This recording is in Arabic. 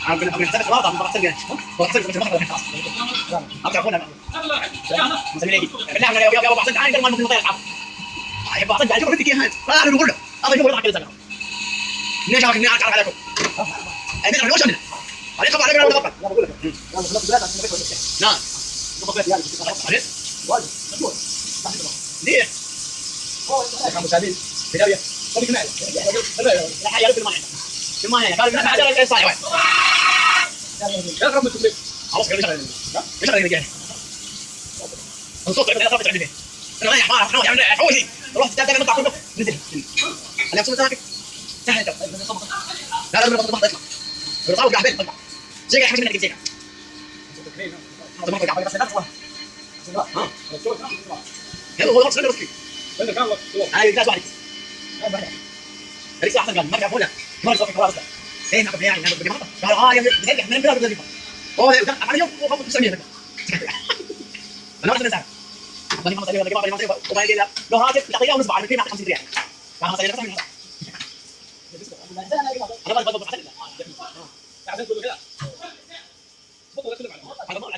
عم بنحسب خلاص عم بحسب يعني بحسب خلاص عم تعرفون مسمي لي بالله انا يا بحسب تعال ما نطير الحرب احب احسب على شوف بدك اياها لا انا بقول له هذا يقول لك كذا ليش انا كني اعرف عليكم انا ما وصلنا عليك طبعا انا بقول لك بقول لك نعم ليه؟ كم مسامين بداية طيب كمان لا حاجة في الماء في الماء قال ما حاجة لا صايع يا رب تقول خلاص كده مش مش رايح يعني الصوت اللي خربت عندي انا رايح ما اروح يعني حوشي رحت تاكل مقطع كله نزل انا مسوي ذاك سهل لا لا بطل اطلع بطل قاعد بطلع زي حاجه منك زي يلا هو خلاص نروح هاي جاز واحد ريسه احسن قال ما بيعرفونا ما نصف خلاص ايه نعرف يعني نعرف بدي قال اه يا بدي من بلاد بدي هو انا يوم هو مسميه انا ما سمعت انا ما سمعت ولا ما سمعت وبعدين لو هاجت تعطيه ونصبع على 250 ريال كان هذا يلعب انا بس